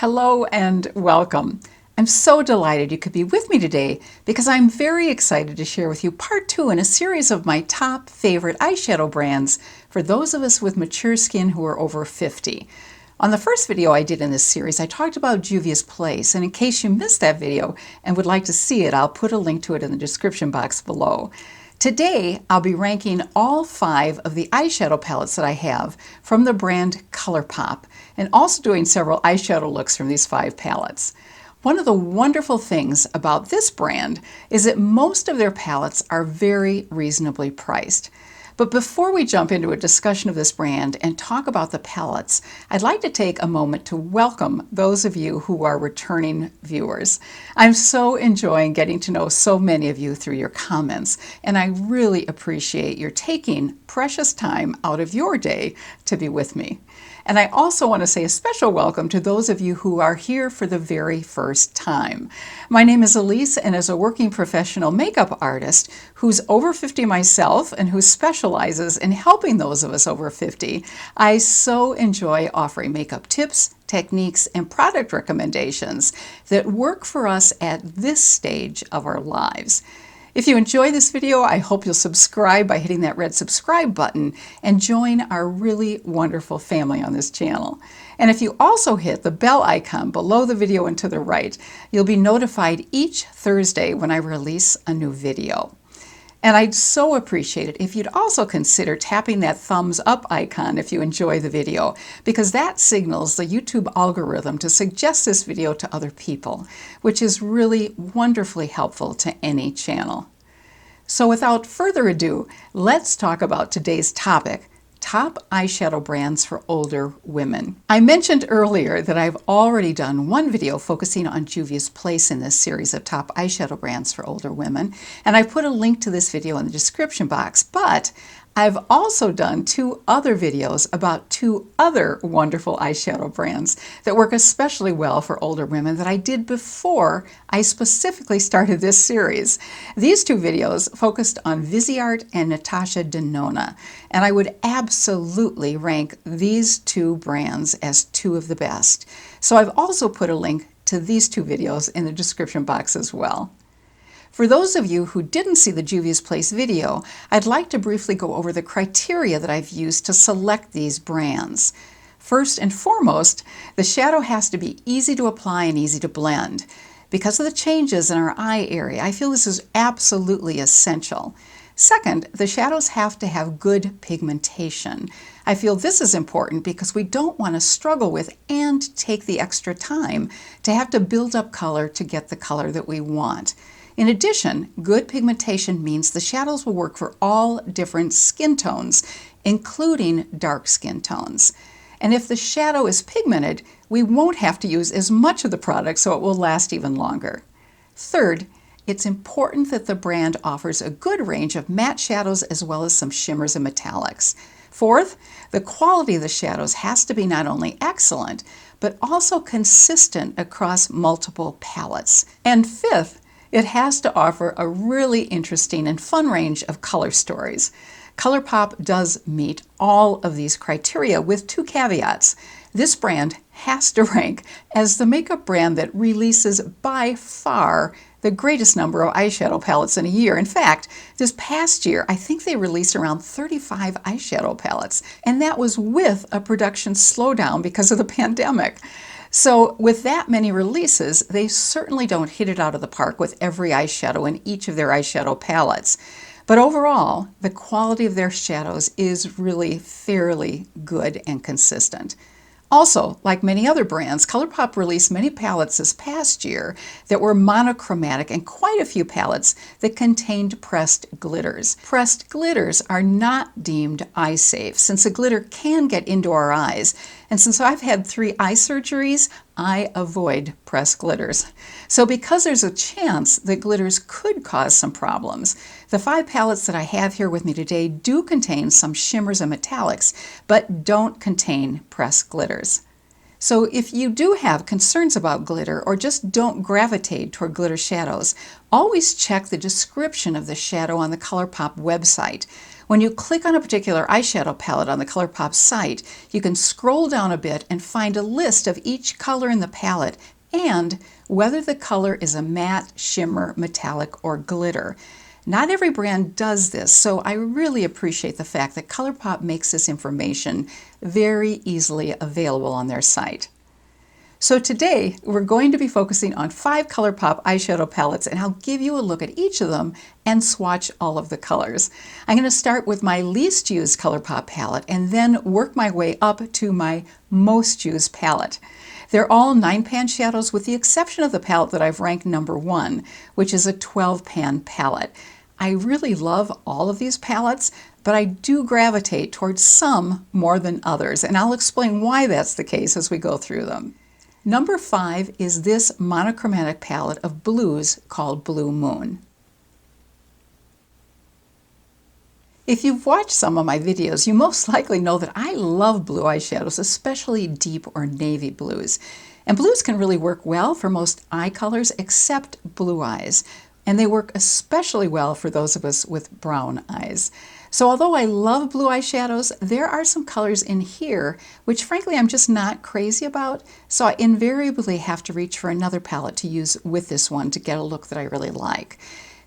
Hello and welcome. I'm so delighted you could be with me today because I'm very excited to share with you part 2 in a series of my top favorite eyeshadow brands for those of us with mature skin who are over 50. On the first video I did in this series, I talked about Juvia's Place, and in case you missed that video and would like to see it, I'll put a link to it in the description box below. Today, I'll be ranking all 5 of the eyeshadow palettes that I have from the brand Colourpop, and also doing several eyeshadow looks from these 5 palettes. One of the wonderful things about this brand is that most of their palettes are very reasonably priced. But before we jump into a discussion of this brand and talk about the palettes, I'd like to take a moment to welcome those of you who are returning viewers. I'm so enjoying getting to know so many of you through your comments, and I really appreciate your taking precious time out of your day to be with me. And I also want to say a special welcome to those of you who are here for the very first time. My name is Elise, and as a working professional makeup artist who's over 50 myself and who specializes in helping those of us over 50, I so enjoy offering makeup tips, techniques, and product recommendations that work for us at this stage of our lives. If you enjoy this video, I hope you'll subscribe by hitting that red subscribe button and join our really wonderful family on this channel. And if you also hit the bell icon below the video and to the right, you'll be notified each Thursday when I release a new video. And I'd so appreciate it if you'd also consider tapping that thumbs up icon if you enjoy the video, because that signals the YouTube algorithm to suggest this video to other people, which is really wonderfully helpful to any channel. So without further ado, let's talk about today's topic: top eyeshadow brands for older women. I mentioned earlier that I've already done one video focusing on Juvia's Place in this series of top eyeshadow brands for older women, and I put a link to this video in the description box, but I've also done 2 other videos about 2 other wonderful eyeshadow brands that work especially well for older women that I did before I specifically started this series. These 2 videos focused on Viseart and Natasha Denona, and I would absolutely rank these 2 brands as 2 of the best. So I've also put a link to these 2 videos in the description box as well. For those of you who didn't see the Juvia's Place video, I'd like to briefly go over the criteria that I've used to select these brands. First and foremost, the shadow has to be easy to apply and easy to blend. Because of the changes in our eye area, I feel this is absolutely essential. Second, the shadows have to have good pigmentation. I feel this is important because we don't want to struggle with and take the extra time to have to build up color to get the color that we want. In addition, good pigmentation means the shadows will work for all different skin tones, including dark skin tones. And if the shadow is pigmented, we won't have to use as much of the product, so it will last even longer. Third, it's important that the brand offers a good range of matte shadows as well as some shimmers and metallics. Fourth, the quality of the shadows has to be not only excellent, but also consistent across multiple palettes. And fifth, it has to offer a really interesting and fun range of color stories. Colourpop does meet all of these criteria with 2 caveats. This brand has to rank as the makeup brand that releases by far the greatest number of eyeshadow palettes in a year. In fact, this past year, I think they released around 35 eyeshadow palettes, and that was with a production slowdown because of the pandemic. So with that many releases, they certainly don't hit it out of the park with every eyeshadow in each of their eyeshadow palettes. But overall, the quality of their shadows is really fairly good and consistent. Also, like many other brands, Colourpop released many palettes this past year that were monochromatic and quite a few palettes that contained pressed glitters. Pressed glitters are not deemed eye safe since the glitter can get into our eyes. And since I've had 3 eye surgeries, I avoid pressed glitters. So because there's a chance that glitters could cause some problems, the 5 palettes that I have here with me today do contain some shimmers and metallics, but don't contain pressed glitters. So if you do have concerns about glitter or just don't gravitate toward glitter shadows, always check the description of the shadow on the Colourpop website. When you click on a particular eyeshadow palette on the Colourpop site, you can scroll down a bit and find a list of each color in the palette and whether the color is a matte, shimmer, metallic, or glitter. Not every brand does this, so I really appreciate the fact that Colourpop makes this information very easily available on their site. So today, we're going to be focusing on 5 Colourpop eyeshadow palettes, and I'll give you a look at each of them and swatch all of the colors. I'm going to start with my least used Colourpop palette and then work my way up to my most used palette. They're all 9-pan shadows with the exception of the palette that I've ranked number 1, which is a 12-pan palette. I really love all of these palettes, but I do gravitate towards some more than others, and I'll explain why that's the case as we go through them. Number 5 is this monochromatic palette of blues called Blue Moon. If you've watched some of my videos, you most likely know that I love blue eyeshadows, especially deep or navy blues. And blues can really work well for most eye colors except blue eyes. And they work especially well for those of us with brown eyes. So although I love blue eyeshadows, there are some colors in here which frankly I'm just not crazy about, so I invariably have to reach for another palette to use with this one to get a look that I really like.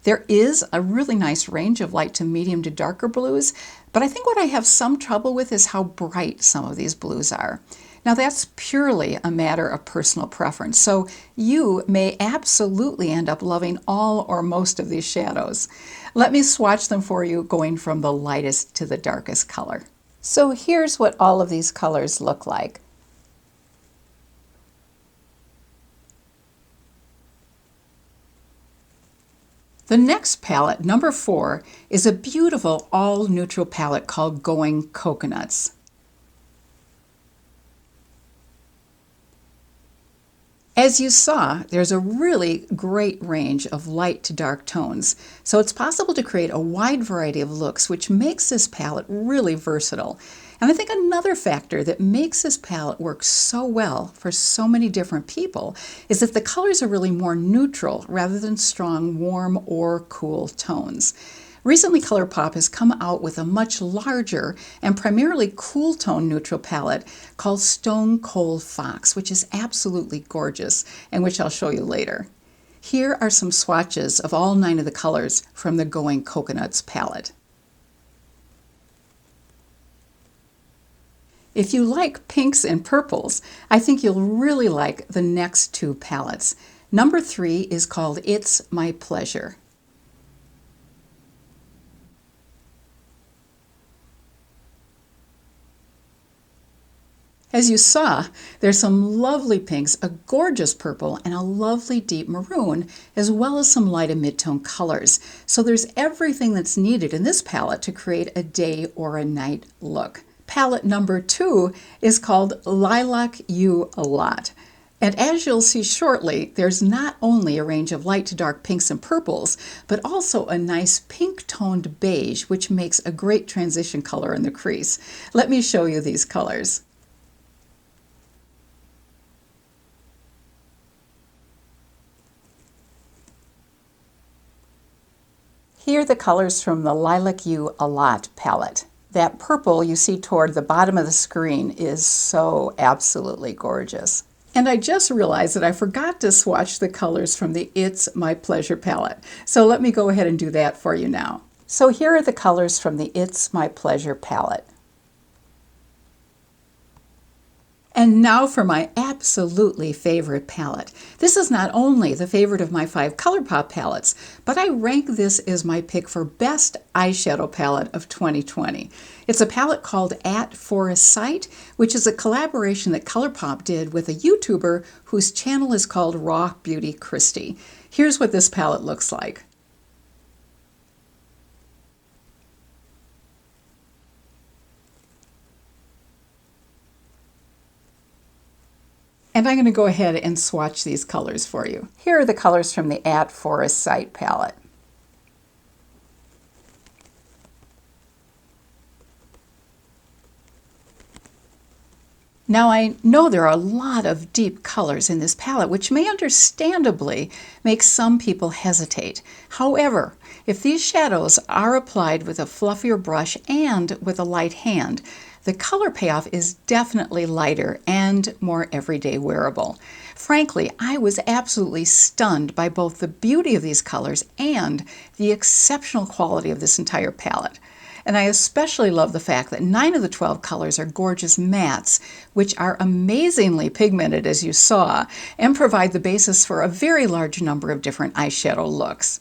There is a really nice range of light to medium to darker blues, but I think what I have some trouble with is how bright some of these blues are. Now that's purely a matter of personal preference, so you may absolutely end up loving all or most of these shadows. Let me swatch them for you going from the lightest to the darkest color. So here's what all of these colors look like. The next palette, number 4, is a beautiful all-neutral palette called Going Coconuts. As you saw, there's a really great range of light to dark tones, so it's possible to create a wide variety of looks, which makes this palette really versatile. And I think another factor that makes this palette work so well for so many different people is that the colors are really more neutral rather than strong, warm, or cool tones. Recently, Colourpop has come out with a much larger and primarily cool tone neutral palette called Stone Cold Fox, which is absolutely gorgeous and which I'll show you later. Here are some swatches of all 9 of the colors from the Going Coconuts palette. If you like pinks and purples, I think you'll really like the next 2 palettes. Number 3 is called It's My Pleasure. As you saw, there's some lovely pinks, a gorgeous purple, and a lovely deep maroon, as well as some light and mid-tone colors. So there's everything that's needed in this palette to create a day or a night look. Palette number 2 is called Lilac You a Lot. And as you'll see shortly, there's not only a range of light to dark pinks and purples, but also a nice pink-toned beige, which makes a great transition color in the crease. Let me show you these colors. Here are the colors from the Lilac You a Lot palette. That purple you see toward the bottom of the screen is so absolutely gorgeous. And I just realized that I forgot to swatch the colors from the It's My Pleasure palette. So let me go ahead and do that for you now. So here are the colors from the It's My Pleasure palette. And now for my absolutely favorite palette. This is not only the favorite of my 5 Colourpop palettes, but I rank this as my pick for best eyeshadow palette of 2020. It's a palette called For a Sight, which is a collaboration that Colourpop did with a YouTuber whose channel is called Raw Beauty Christy. Here's what this palette looks like. And I'm going to go ahead and swatch these colors for you. Here are the colors from the For a Sight palette. Now I know there are a lot of deep colors in this palette, which may understandably make some people hesitate. However, if these shadows are applied with a fluffier brush and with a light hand, the color payoff is definitely lighter and more everyday wearable. Frankly, I was absolutely stunned by both the beauty of these colors and the exceptional quality of this entire palette. And I especially love the fact that 9 of the 12 colors are gorgeous mattes, which are amazingly pigmented as you saw, and provide the basis for a very large number of different eyeshadow looks.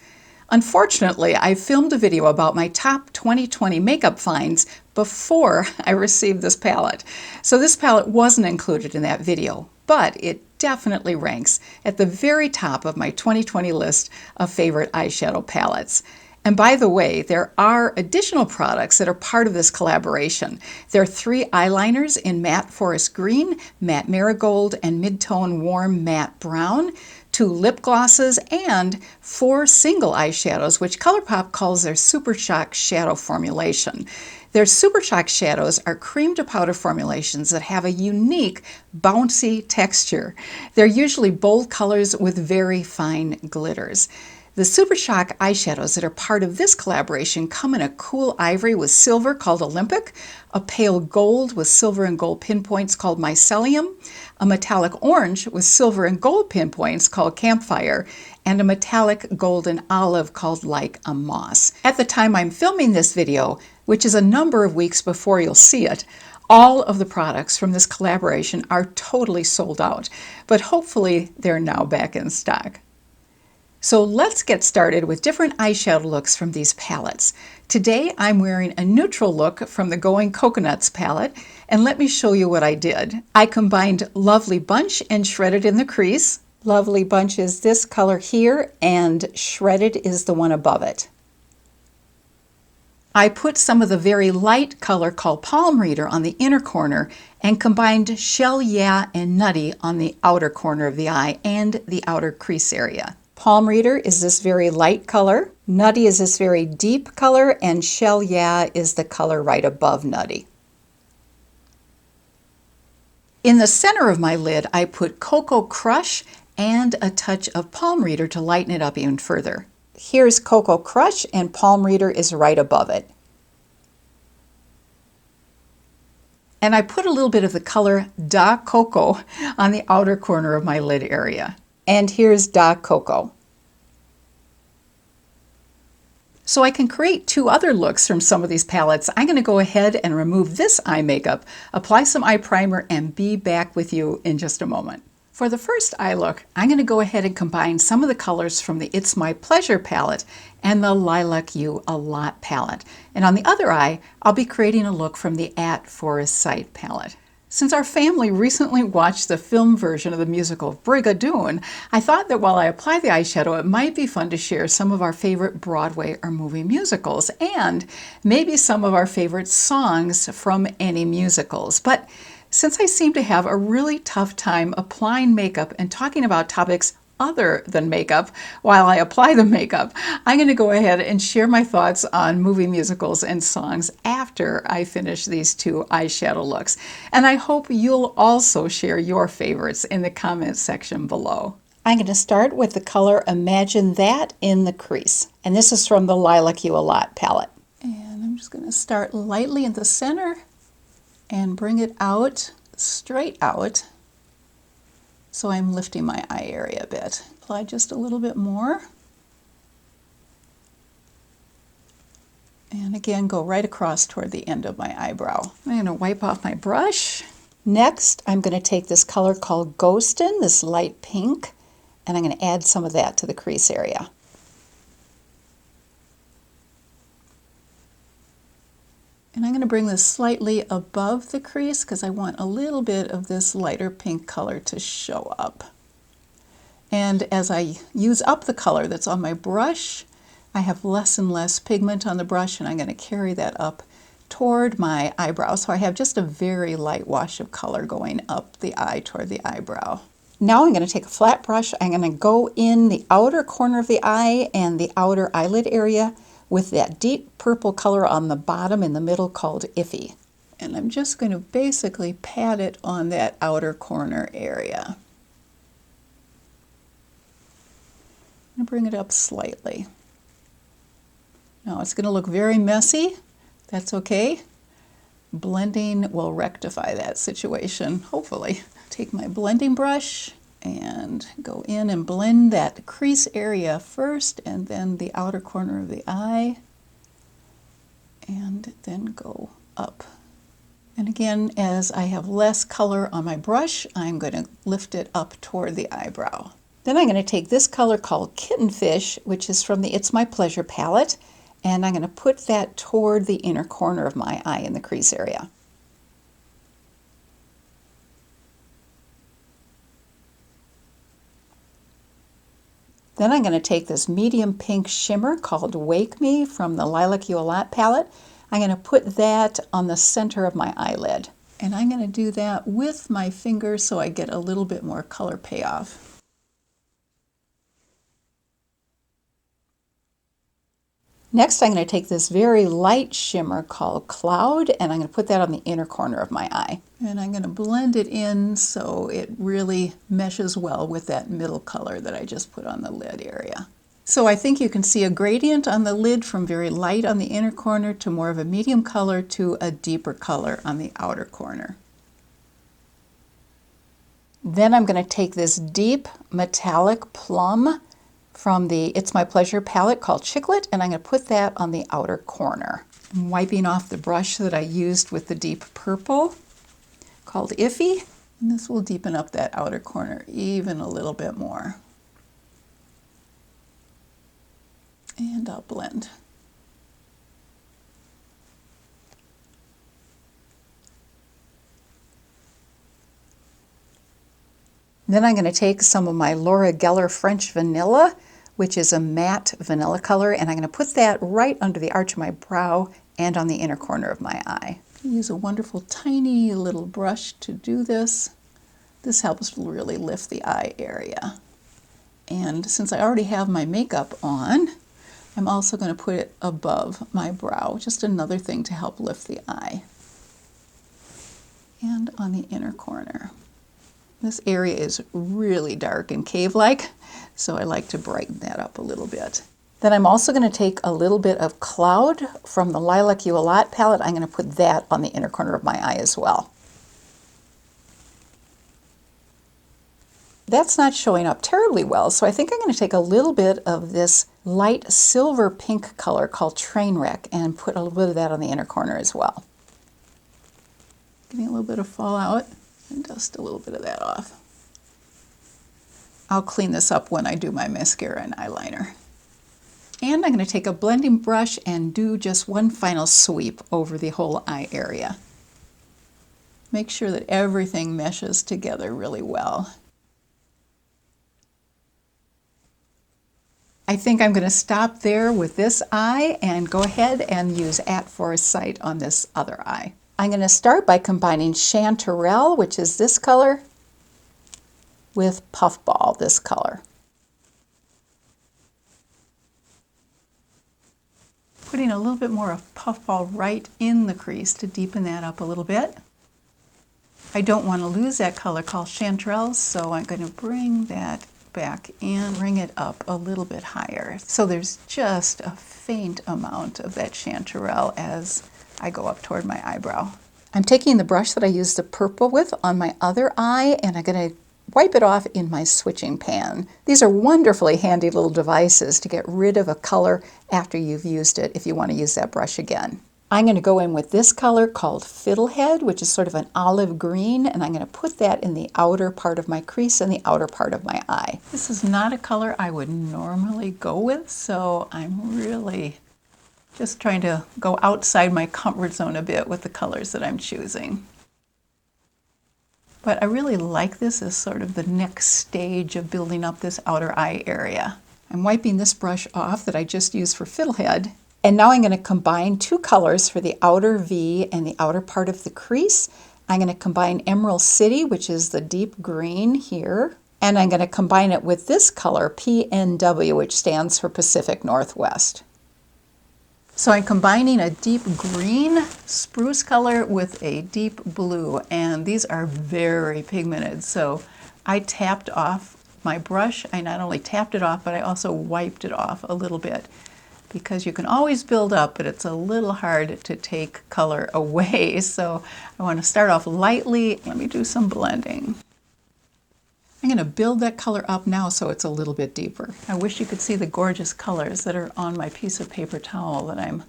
Unfortunately, I filmed a video about my top 2020 makeup finds before I received this palette. So this palette wasn't included in that video, but it definitely ranks at the very top of my 2020 list of favorite eyeshadow palettes. And by the way, there are additional products that are part of this collaboration. There are 3 eyeliners in matte forest green, matte marigold, and mid-tone warm matte brown, 2 lip glosses, and 4 single eyeshadows, which Colourpop calls their Super Shock shadow formulation. Their Super Shock shadows are cream to powder formulations that have a unique, bouncy texture. They're usually bold colors with very fine glitters. The Super Shock eyeshadows that are part of this collaboration come in a cool ivory with silver called Olympic, a pale gold with silver and gold pinpoints called Mycelium, a metallic orange with silver and gold pinpoints called Campfire, and a metallic golden olive called Like a Moss. At the time I'm filming this video, which is a number of weeks before you'll see it, all of the products from this collaboration are totally sold out, but hopefully they're now back in stock. So let's get started with different eyeshadow looks from these palettes. Today I'm wearing a neutral look from the Going Coconuts palette, and let me show you what I did. I combined Lovely Bunch and Shredded in the crease. Lovely Bunch is this color here, and Shredded is the one above it. I put some of the very light color called Palm Reader on the inner corner and combined Shell Yeah and Nutty on the outer corner of the eye and the outer crease area. Palm Reader is this very light color, Nutty is this very deep color, and Shell Yeah is the color right above Nutty. In the center of my lid, I put Cocoa Crush and a touch of Palm Reader to lighten it up even further. Here's Cocoa Crush, and Palm Reader is right above it. And I put a little bit of the color Da Cocoa on the outer corner of my lid area. And here's Da Cocoa. So I can create 2 other looks from some of these palettes. I'm going to go ahead and remove this eye makeup, apply some eye primer, and be back with you in just a moment. For the first eye look, I'm going to go ahead and combine some of the colors from the It's My Pleasure palette and the Lilac You A Lot palette. And on the other eye, I'll be creating a look from the At Forest Sight palette. Since our family recently watched the film version of the musical of Brigadoon, I thought that while I apply the eyeshadow, it might be fun to share some of our favorite Broadway or movie musicals, and maybe some of our favorite songs from any musicals. But since I seem to have a really tough time applying makeup and talking about topics other than makeup while I apply the makeup, I'm going to go ahead and share my thoughts on movie musicals and songs after I finish these 2 eyeshadow looks. And I hope you'll also share your favorites in the comment section below. I'm going to start with the color Imagine That in the crease. And this is from the Lilac You A Lot palette. And I'm just going to start lightly in the center and bring it out, straight out. So I'm lifting my eye area a bit. Apply just a little bit more. And again, go right across toward the end of my eyebrow. I'm going to wipe off my brush. Next, I'm going to take this color called Ghostin', this light pink, and I'm going to add some of that to the crease area. And I'm going to bring this slightly above the crease because I want a little bit of this lighter pink color to show up. And as I use up the color that's on my brush, I have less and less pigment on the brush, and I'm going to carry that up toward my eyebrow. So I have just a very light wash of color going up the eye toward the eyebrow. Now I'm going to take a flat brush. I'm going to go in the outer corner of the eye and the outer eyelid area with that deep purple color on the bottom in the middle called Iffy. And I'm just going to basically pat it on that outer corner area. I'm going to bring it up slightly. Now it's going to look very messy. That's okay. Blending will rectify that situation, hopefully. Take my blending brush and go in and blend that crease area first and then the outer corner of the eye, and then go up. And again, as I have less color on my brush, I'm going to lift it up toward the eyebrow. Then I'm going to take this color called Kitten Fish, which is from the It's My Pleasure palette, and I'm going to put that toward the inner corner of my eye in the crease area. Then I'm going to take this medium pink shimmer called Wake Me from the Lilac You A Lot palette. I'm going to put that on the center of my eyelid. And I'm going to do that with my finger so I get a little bit more color payoff. Next, I'm going to take this very light shimmer called Cloud, and I'm going to put that on the inner corner of my eye. And I'm going to blend it in so it really meshes well with that middle color that I just put on the lid area. So I think you can see a gradient on the lid from very light on the inner corner to more of a medium color to a deeper color on the outer corner. Then I'm going to take this deep metallic plum from the It's My Pleasure palette called Chiclet, and I'm going to put that on the outer corner. I'm wiping off the brush that I used with the deep purple called Iffy, and this will deepen up that outer corner even a little bit more. And I'll blend. Then I'm going to take some of my Laura Geller French Vanilla, which is a matte vanilla color, and I'm going to put that right under the arch of my brow and on the inner corner of my eye. Use a wonderful tiny little brush to do this. This helps really lift the eye area. And since I already have my makeup on, I'm also going to put it above my brow, just another thing to help lift the eye. And on the inner corner. This area is really dark and cave-like, so I like to brighten that up a little bit. Then I'm also going to take a little bit of Cloud from the Lilac You A Lot palette. I'm going to put that on the inner corner of my eye as well. That's not showing up terribly well, so I think I'm going to take a little bit of this light silver pink color called Trainwreck and put a little bit of that on the inner corner as well. Getting a little bit of fallout. And dust a little bit of that off. I'll clean this up when I do my mascara and eyeliner. And I'm going to take a blending brush and do just one final sweep over the whole eye area. Make sure that everything meshes together really well. I think I'm going to stop there with this eye and go ahead and use At First Sight on this other eye. I'm going to start by combining Chanterelle, which is this color, with Puffball, this color. Putting a little bit more of Puffball right in the crease to deepen that up a little bit. I don't want to lose that color called Chanterelle, so I'm going to bring that back and bring it up a little bit higher. So there's just a faint amount of that Chanterelle as I go up toward my eyebrow. I'm taking the brush that I used the purple with on my other eye, and I'm going to wipe it off in my switching pan. These are wonderfully handy little devices to get rid of a color after you've used it if you want to use that brush again. I'm going to go in with this color called Fiddlehead, which is sort of an olive green, and I'm going to put that in the outer part of my crease and the outer part of my eye. This is not a color I would normally go with, so I'm really just trying to go outside my comfort zone a bit with the colors that I'm choosing. But I really like this as sort of the next stage of building up this outer eye area. I'm wiping this brush off that I just used for Fiddlehead, and now I'm going to combine two colors for the outer V and the outer part of the crease. I'm going to combine Emerald City, which is the deep green here, and I'm going to combine it with this color, PNW, which stands for Pacific Northwest. So I'm combining a deep green spruce color with a deep blue, and these are very pigmented. So I tapped off my brush. I not only tapped it off, but I also wiped it off a little bit, because you can always build up, but it's a little hard to take color away. So I want to start off lightly. Let me do some blending. I'm going to build that color up now so it's a little bit deeper. I wish you could see the gorgeous colors that are on my piece of paper towel that I'm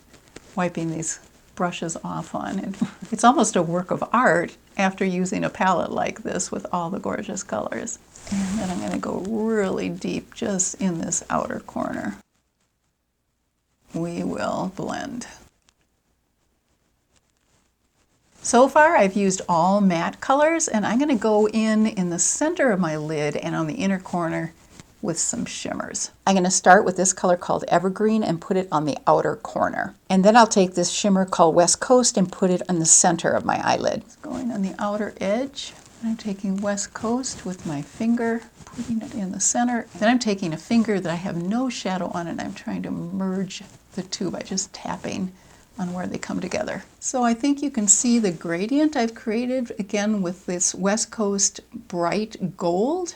wiping these brushes off on. And it's almost a work of art after using a palette like this with all the gorgeous colors. And then I'm going to go really deep just in this outer corner. We will blend. So far I've used all matte colors, and I'm going to go in the center of my lid and on the inner corner with some shimmers. I'm going to start with this color called Evergreen and put it on the outer corner. And then I'll take this shimmer called West Coast and put it on the center of my eyelid. It's going on the outer edge. I'm taking West Coast with my finger, putting it in the center. Then I'm taking a finger that I have no shadow on, and I'm trying to merge the two by just tapping on where they come together. So I think you can see the gradient I've created again with this West Coast bright gold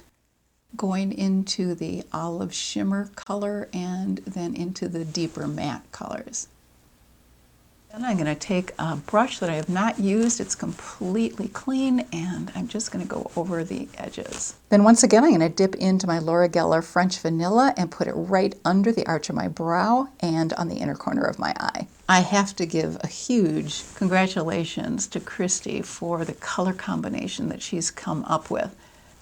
going into the olive shimmer color and then into the deeper matte colors. Then I'm going to take a brush that I have not used. It's completely clean, and I'm just going to go over the edges. Then once again, I'm going to dip into my Laura Geller French Vanilla and put it right under the arch of my brow and on the inner corner of my eye. I have to give a huge congratulations to Christy for the color combination that she's come up with.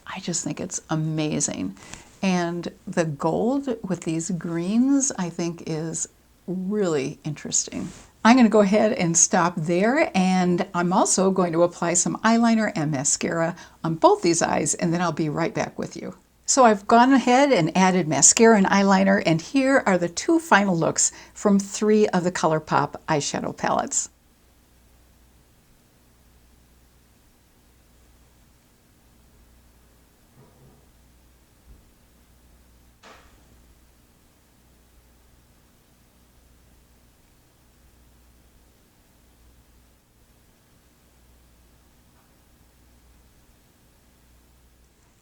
I just think it's amazing. And the gold with these greens, I think, is really interesting. I'm going to go ahead and stop there, and I'm also going to apply some eyeliner and mascara on both these eyes, and then I'll be right back with you. So I've gone ahead and added mascara and eyeliner, and here are the two final looks from 3 of the Colourpop eyeshadow palettes.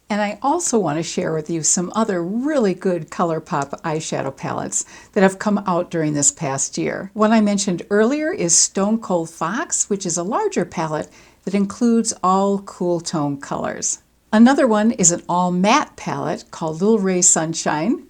And I also want to share with you some other really good Colourpop eyeshadow palettes that have come out during this past year. One I mentioned earlier is Stone Cold Fox, which is a larger palette that includes all cool tone colors. Another one is an all matte palette called Little Ray Sunshine.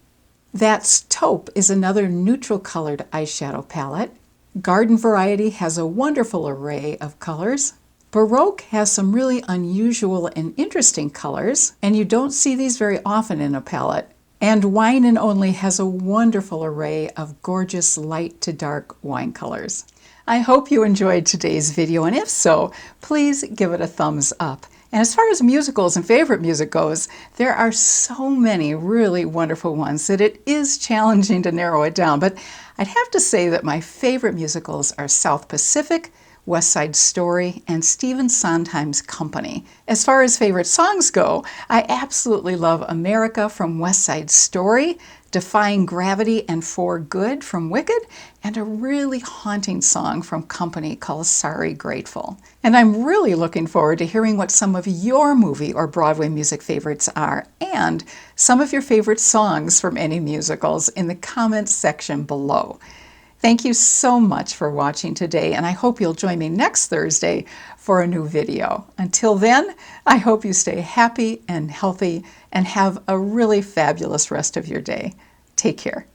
That's Taupe is another neutral colored eyeshadow palette. Garden Variety has a wonderful array of colors. Baroque has some really unusual and interesting colors, and you don't see these very often in a palette. And Wine and Only has a wonderful array of gorgeous light to dark wine colors. I hope you enjoyed today's video, and if so, please give it a thumbs up. And as far as musicals and favorite music goes, there are so many really wonderful ones that it is challenging to narrow it down. But I'd have to say that my favorite musicals are South Pacific, West Side Story, and Stephen Sondheim's Company. As far as favorite songs go, I absolutely love America from West Side Story, Defying Gravity and For Good from Wicked, and a really haunting song from Company called Sorry Grateful. And I'm really looking forward to hearing what some of your movie or Broadway music favorites are, and some of your favorite songs from any musicals in the comments section below. Thank you so much for watching today, and I hope you'll join me next Thursday for a new video. Until then, I hope you stay happy and healthy and have a really fabulous rest of your day. Take care.